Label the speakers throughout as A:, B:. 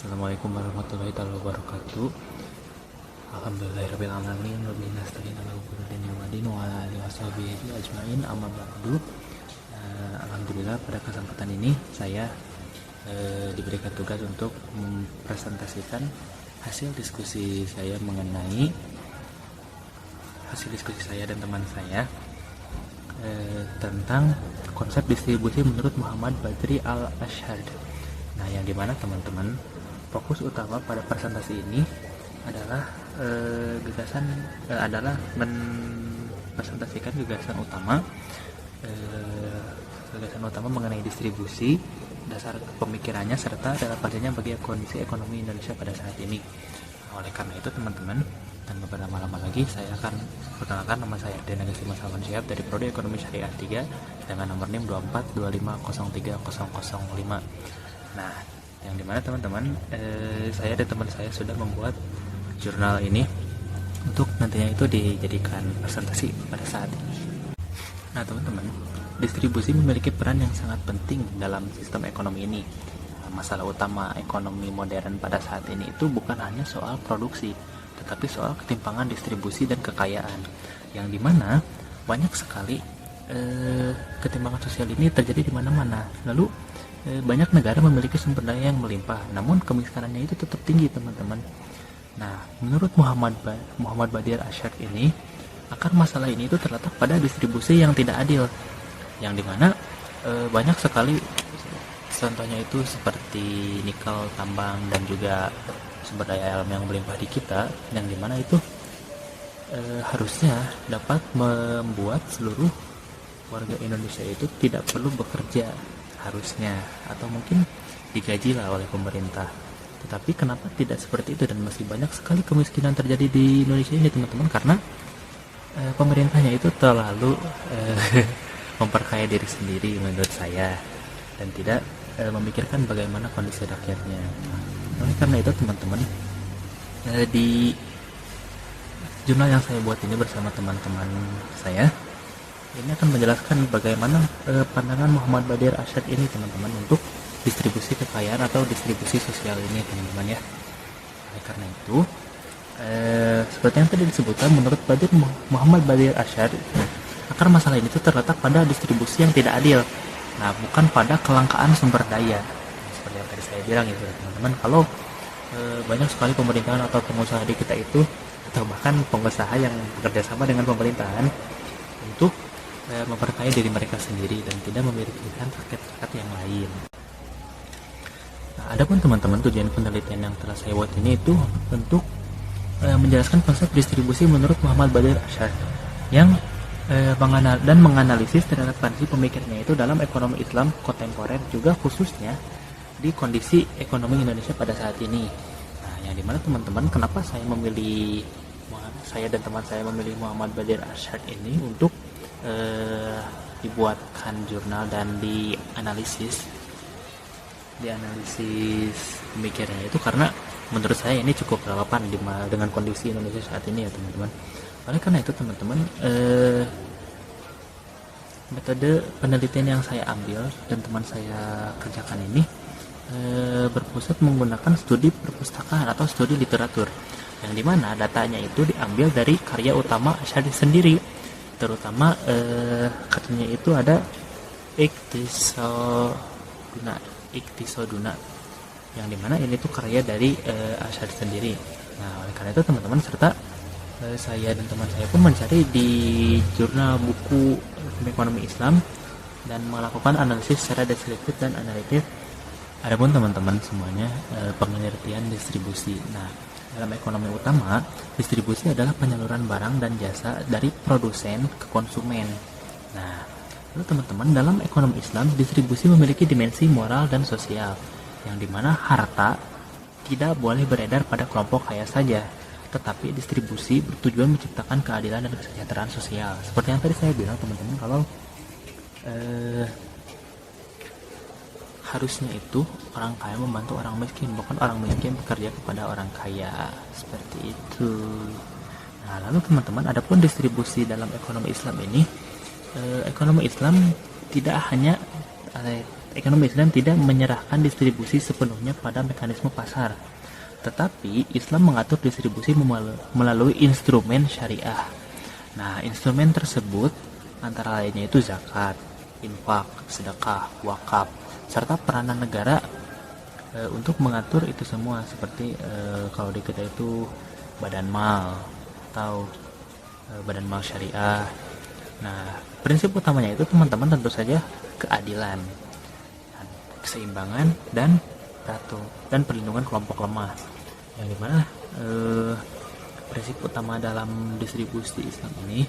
A: Assalamualaikum warahmatullahi wabarakatuh. Alhamdulillahirabbil alamin wa bihi nasta'in ala umuri dunya wa din wa ala alihi washabihi ajmain amma ba'du. Alhamdulillah pada kesempatan ini saya diberikan tugas untuk mempresentasikan hasil diskusi saya dan teman saya tentang konsep distribusi menurut Muhammad Badri Al-Ashhad. Nah, yang dimana teman-teman, fokus utama pada presentasi ini adalah mempresentasikan gagasan utama mengenai distribusi, dasar pemikirannya, serta relevansinya bagi kondisi ekonomi Indonesia pada saat ini. Nah, oleh karena itu teman-teman, tanpa berlama-lama lagi saya akan perkenalkan, nama saya Ardena Gasima Salman Syihab dari Prodi Ekonomi Syariah 3 dengan nomor NIM 2425030005. Nah, yang dimana teman-teman, saya dan teman saya sudah membuat jurnal ini untuk nantinya itu dijadikan presentasi pada saat ini. Nah teman-teman, distribusi memiliki peran yang sangat penting dalam sistem ekonomi ini. Masalah utama ekonomi modern pada saat ini itu bukan hanya soal produksi, tetapi soal ketimpangan distribusi dan kekayaan, yang dimana banyak sekali ketimpangan sosial ini terjadi di mana-mana. Lalu banyak negara memiliki sumber daya yang melimpah, namun kemiskinannya itu tetap tinggi teman-teman. Nah, menurut Muhammad Badri Al-Ashhad ini, akar masalah ini itu terletak pada distribusi yang tidak adil, yang dimana banyak sekali contohnya itu seperti nikel, tambang, dan juga sumber daya alam yang melimpah di kita, yang dimana itu harusnya dapat membuat seluruh warga Indonesia itu tidak perlu bekerja harusnya, atau mungkin digajilah oleh pemerintah. Tetapi kenapa tidak seperti itu, dan masih banyak sekali kemiskinan terjadi di Indonesia ini teman-teman, karena pemerintahnya itu terlalu memperkaya diri sendiri menurut saya, dan tidak memikirkan bagaimana kondisi rakyatnya. Oleh karena itu teman-teman, di jurnal yang saya buat ini bersama teman-teman saya, ini akan menjelaskan bagaimana pandangan Muhammad Badri Al-Ashhad ini teman-teman untuk distribusi kekayaan atau distribusi sosial ini teman-teman ya. Oleh karena itu, seperti yang tadi disebutkan, menurut Muhammad Badri Al-Ashhad, akar masalah ini terletak pada distribusi yang tidak adil. Nah, bukan pada kelangkaan sumber daya. Seperti yang tadi saya bilang itu teman-teman, kalau banyak sekali pemerintahan atau pengusaha di kita itu, atau bahkan pengusaha yang bekerja sama dengan pemerintahan untuk memperkaya diri mereka sendiri dan tidak memikirkan rakyat-rakyat yang lain. Nah, adapun teman-teman, tujuan penelitian yang telah saya buat ini itu untuk menjelaskan konsep distribusi menurut Muhammad Badri Al-Ashhad yang menganalisis relevansi pemikirannya itu dalam ekonomi Islam kontemporer, juga khususnya di kondisi ekonomi Indonesia pada saat ini. Nah, yang dimana teman-teman, kenapa saya dan teman saya memilih Muhammad Badri Al-Ashhad ini untuk dibuatkan jurnal dan dianalisis pemikirannya itu, karena menurut saya ini cukup relevan dengan kondisi Indonesia saat ini ya teman-teman. Oleh karena itu teman-teman, metode penelitian yang saya ambil dan teman saya kerjakan ini berpusat menggunakan studi perpustakaan atau studi literatur, yang dimana datanya itu diambil dari karya utama Ashhad sendiri, terutama katanya itu ada Iqtisoduna, yang dimana ini tuh karya dari Ashhad sendiri. Nah, oleh karena itu teman-teman, serta saya dan teman saya pun mencari di jurnal buku ekonomi Islam dan melakukan analisis secara deskriptif dan analitis. Adapun teman-teman semuanya, pengertian distribusi. Nah, dalam ekonomi utama, distribusi adalah penyaluran barang dan jasa dari produsen ke konsumen. Nah, lalu teman-teman, dalam ekonomi Islam, distribusi memiliki dimensi moral dan sosial, yang dimana harta tidak boleh beredar pada kelompok kaya saja, tetapi distribusi bertujuan menciptakan keadilan dan kesejahteraan sosial. Seperti yang tadi saya bilang teman-teman, kalau harusnya itu orang kaya membantu orang miskin, bukan orang miskin bekerja kepada orang kaya, seperti itu. Nah, lalu teman-teman, adapun distribusi dalam ekonomi Islam ini, ekonomi Islam tidak hanya ekonomi Islam tidak menyerahkan distribusi sepenuhnya pada mekanisme pasar, tetapi Islam mengatur distribusi melalui instrumen syariah. Nah, instrumen tersebut antara lainnya itu zakat, infak, sedekah, wakaf, serta peranan negara untuk mengatur itu semua, seperti kalau di kita itu badan mal atau badan mal syariah. Nah, prinsip utamanya itu teman-teman tentu saja keadilan, keseimbangan, dan perlindungan kelompok lemah, yang dimana prinsip utama dalam distribusi Islam ini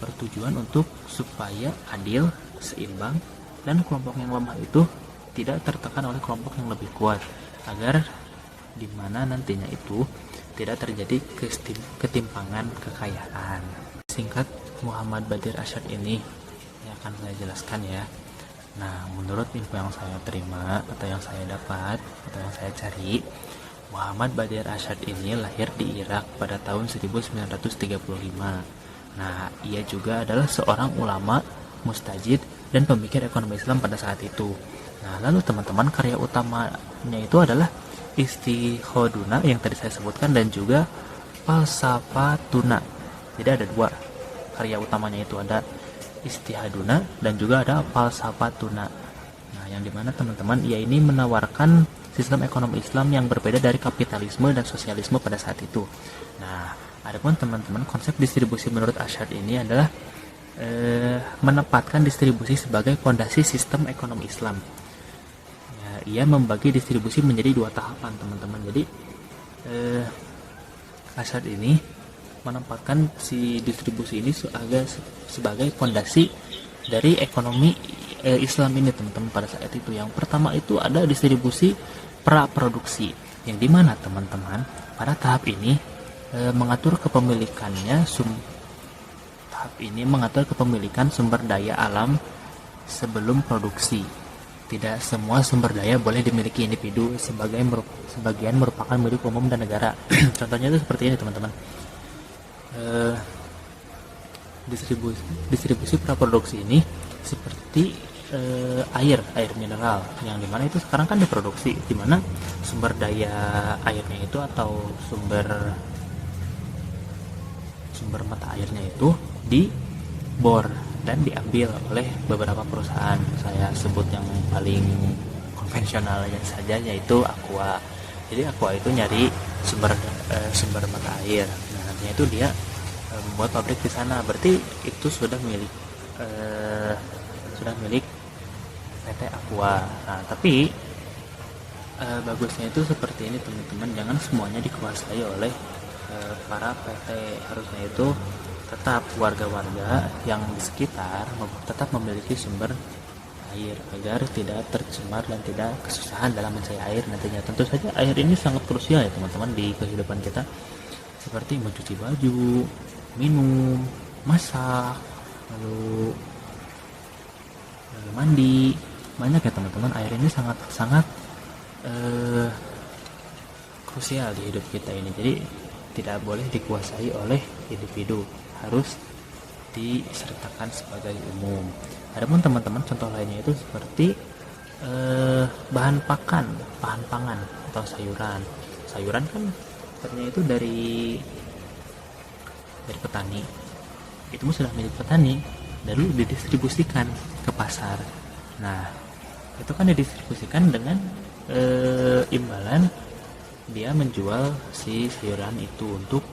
A: bertujuan untuk supaya adil, seimbang, dan kelompok yang lemah itu tidak tertekan oleh kelompok yang lebih kuat, agar dimana nantinya itu tidak terjadi ketimpangan kekayaan. Singkat Muhammad Badir Arsyad ini yang akan saya jelaskan ya. Nah, menurut info yang saya terima atau yang saya dapat atau yang saya cari, Muhammad Badir Arsyad ini lahir di Irak pada tahun 1935. Nah, ia juga adalah seorang ulama, mustajid, dan pemikir ekonomi Islam pada saat itu. Nah, lalu teman-teman, karya utamanya itu adalah Istihoduna yang tadi saya sebutkan, dan juga Falsafatuna. Jadi ada dua karya utamanya, itu ada Istihaduna dan juga ada Falsafatuna. Nah, yang dimana teman-teman, ia ini menawarkan sistem ekonomi Islam yang berbeda dari kapitalisme dan sosialisme pada saat itu. Nah, adapun teman-teman, konsep distribusi menurut Arsyad ini adalah menempatkan distribusi sebagai fondasi sistem ekonomi Islam. Ia membagi distribusi menjadi dua tahapan, teman-teman. Jadi Arsyad ini menempatkan si distribusi ini sebagai fondasi dari ekonomi Islam ini, teman-teman, pada saat itu. Yang pertama itu ada distribusi praproduksi, yang dimana teman-teman pada tahap ini mengatur kepemilikan sumber daya alam sebelum produksi. Tidak semua sumber daya boleh dimiliki individu, sebagian merupakan milik umum dan negara. Contohnya itu seperti ini, teman-teman. Distribusi praproduksi ini seperti air mineral, yang dimana itu sekarang kan diproduksi, dimana sumber daya airnya itu atau sumber mata airnya itu dibor dan diambil oleh beberapa perusahaan. Saya sebut yang paling konvensional saja, yaitu Aqua. Jadi Aqua itu nyari sumber mata air. Nah, nantinya itu dia membuat pabrik di sana. Berarti itu sudah milik PT Aqua. Nah, tapi bagusnya itu seperti ini, teman-teman. Jangan semuanya dikuasai oleh para PT. Harusnya itu tetap warga-warga yang di sekitar tetap memiliki sumber air agar tidak tercemar dan tidak kesusahan dalam mencari air nantinya. Tentu saja air ini sangat krusial ya, teman-teman, di kehidupan kita, seperti mencuci baju, minum, masak, lalu mandi. Banyak ya, teman-teman. Air ini sangat krusial di hidup kita ini. Jadi tidak boleh dikuasai oleh individu, harus disertakan sebagai umum. Adapun teman-teman, contoh lainnya itu seperti bahan pangan atau sayuran. Sayuran kan sebenarnya itu dari petani. Itu sudah milik petani, lalu didistribusikan ke pasar. Nah, itu kan didistribusikan dengan imbalan dia menjual si sayuran itu untuk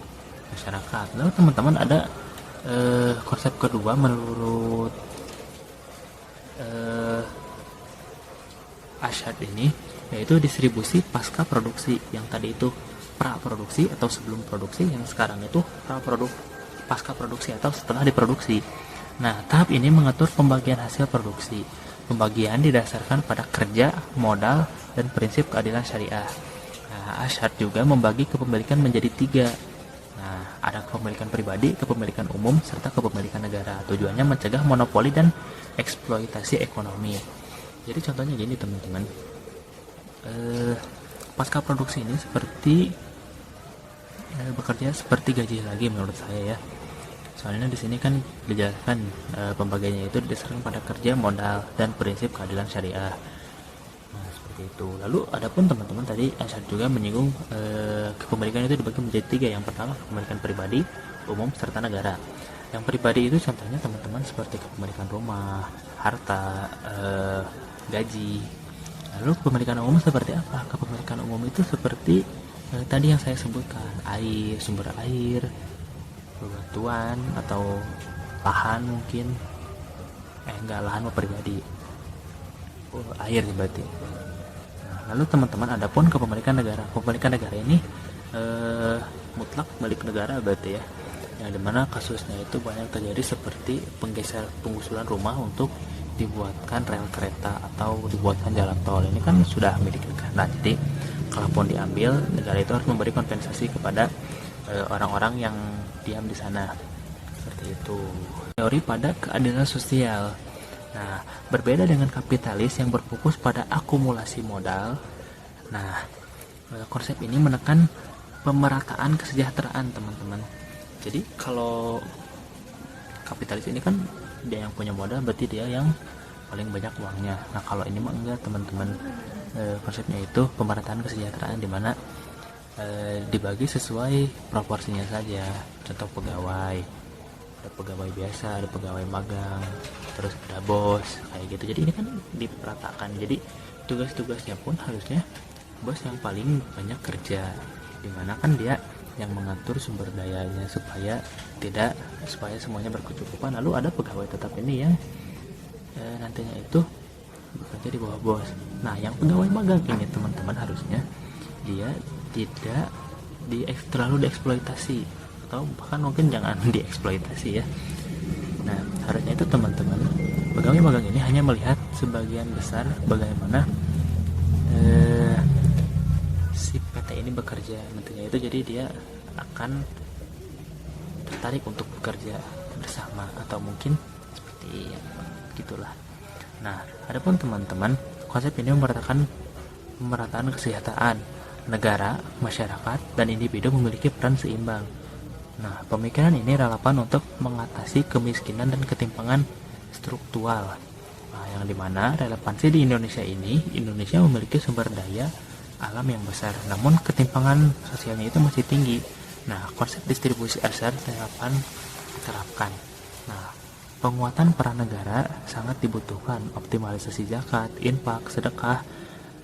A: masyarakat. Lalu teman-teman, ada konsep kedua menurut Arsyad ini, yaitu distribusi pasca produksi. Yang tadi itu praproduksi atau sebelum produksi, yang sekarang itu pasca produksi atau setelah diproduksi. Nah, tahap ini mengatur pembagian hasil produksi. Pembagian didasarkan pada kerja, modal, dan prinsip keadilan syariah. Nah, Arsyad juga membagi kepemilikan menjadi 3. Nah, ada kepemilikan pribadi, kepemilikan umum, serta kepemilikan negara. Tujuannya mencegah monopoli dan eksploitasi ekonomi. Jadi contohnya gini, teman-teman. Pasca produksi ini seperti bekerja seperti gaji lagi menurut saya ya. Soalnya di sini kan dijelaskan pembagiannya itu didasarkan pada kerja, modal, dan prinsip keadilan syariah. seperti itu. Lalu adapun teman-teman tadi Asyad juga menyinggung kepemilikan itu dibagi menjadi 3. Yang pertama kepemilikan pribadi, umum, serta negara. Yang pribadi itu contohnya teman-teman seperti kepemilikan rumah, harta, gaji. Lalu kepemilikan umum seperti apa? Kepemilikan umum itu seperti tadi yang saya sebutkan, air, sumber air, bebatuan atau lahan mungkin. Enggak, lahan pribadi. Air berarti. Nah, lalu teman-teman adapun kepemilikan negara. Kepemilikan negara ini mutlak milik negara berarti ya. Yang dimana kasusnya itu banyak terjadi seperti penggusuran rumah untuk dibuatkan rel kereta atau dibuatkan jalan tol. Ini kan sudah milik negara. Jadi kalaupun diambil, negara itu harus memberi kompensasi kepada orang-orang yang diam di sana. Seperti itu. Teori pada keadilan sosial. Nah, berbeda dengan kapitalis yang berfokus pada akumulasi modal. Nah, konsep ini menekan pemerataan kesejahteraan, teman-teman. Jadi kalau kapitalis ini kan dia yang punya modal, berarti dia yang paling banyak uangnya. Nah, kalau ini mah enggak, teman-teman. Konsepnya itu pemerataan kesejahteraan, di mana dibagi sesuai proporsinya saja. Contoh pegawai, ada pegawai biasa, ada pegawai magang, terus ada bos, kayak gitu. Jadi ini kan diperatakan. Jadi tugas-tugasnya pun harusnya bos yang paling banyak kerja, dimana kan dia yang mengatur sumber dayanya supaya semuanya berkecukupan. Lalu ada pegawai tetap ini yang nantinya itu bekerja di bawah bos. Nah, yang pegawai magang ini teman-teman harusnya dia tidak terlalu dieksploitasi, atau bahkan mungkin jangan dieksploitasi ya. Nah, harusnya itu teman-teman pegawai magang ini hanya melihat sebagian besar bagaimana si PT ini bekerja nantinya itu, jadi dia akan tertarik untuk bekerja bersama atau mungkin seperti gitulah. Nah, adapun teman-teman, konsep ini pemerataan kesejahteraan negara, masyarakat, dan individu memiliki peran seimbang. Nah, pemikiran ini relevan untuk mengatasi kemiskinan dan ketimpangan struktural. Nah, yang dimana relevansi di Indonesia memiliki sumber daya alam yang besar, namun ketimpangan sosialnya itu masih tinggi. Nah, konsep distribusi aset relevan diterapkan. Nah, penguatan peran negara sangat dibutuhkan. Optimalisasi zakat, infak, sedekah,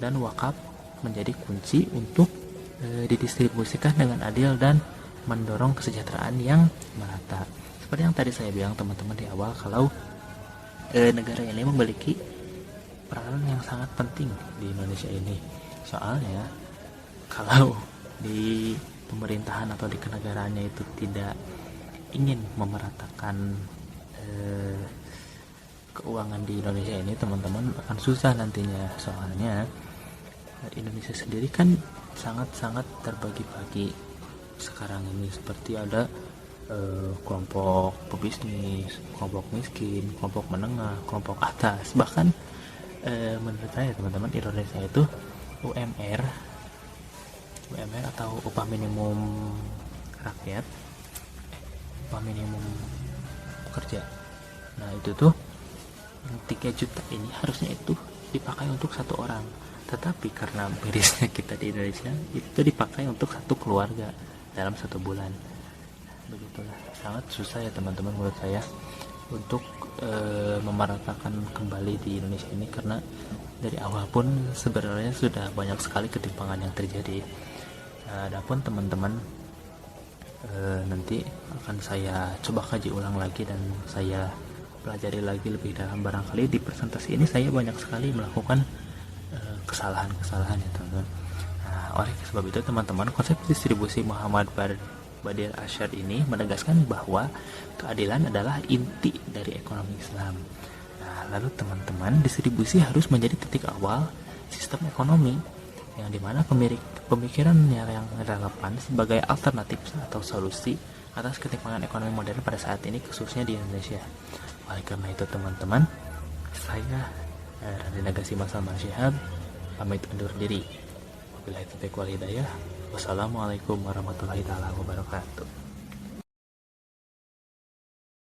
A: dan wakaf menjadi kunci untuk didistribusikan dengan adil dan mendorong kesejahteraan yang merata. Seperti yang tadi saya bilang teman-teman di awal, kalau negara ini memiliki peranan yang sangat penting di Indonesia ini. Soalnya kalau di pemerintahan atau di kenegaraannya itu tidak ingin memeratakan keuangan di Indonesia ini, teman-teman akan susah nantinya. Soalnya Indonesia sendiri kan sangat-sangat terbagi-bagi sekarang ini, seperti ada kelompok pebisnis, kelompok miskin, kelompok menengah, kelompok atas. Bahkan menurut saya teman-teman, Indonesia itu UMR atau upah minimum rakyat, upah minimum kerja. Nah, itu tuh 3 juta ini harusnya itu dipakai untuk satu orang, tetapi karena mirisnya kita di Indonesia, itu dipakai untuk satu keluarga dalam 1 bulan. Begitulah, sangat susah ya teman-teman menurut saya untuk memeratakan kembali di Indonesia ini, karena dari awal pun sebenarnya sudah banyak sekali ketimpangan yang terjadi. Adapun teman-teman, nanti akan saya coba kaji ulang lagi dan saya pelajari lagi lebih dalam. Barangkali di presentasi ini saya banyak sekali melakukan kesalahan-kesalahan ya teman-teman. Oleh sebab itu teman-teman, konsep distribusi Muhammad Badir Arsyad ini menegaskan bahwa keadilan adalah inti dari ekonomi Islam. Nah, lalu teman-teman, distribusi harus menjadi titik awal sistem ekonomi, yang dimana pemikirannya yang relevan sebagai alternatif atau solusi atas ketimpangan ekonomi modern pada saat ini, khususnya di Indonesia. Oleh karena itu teman-teman, saya Radhi Nagasi Masalman Syihab pamit undur diri. Wabillahi taufiq wal hidayah. Wassalamualaikum warahmatullahi wabarakatuh.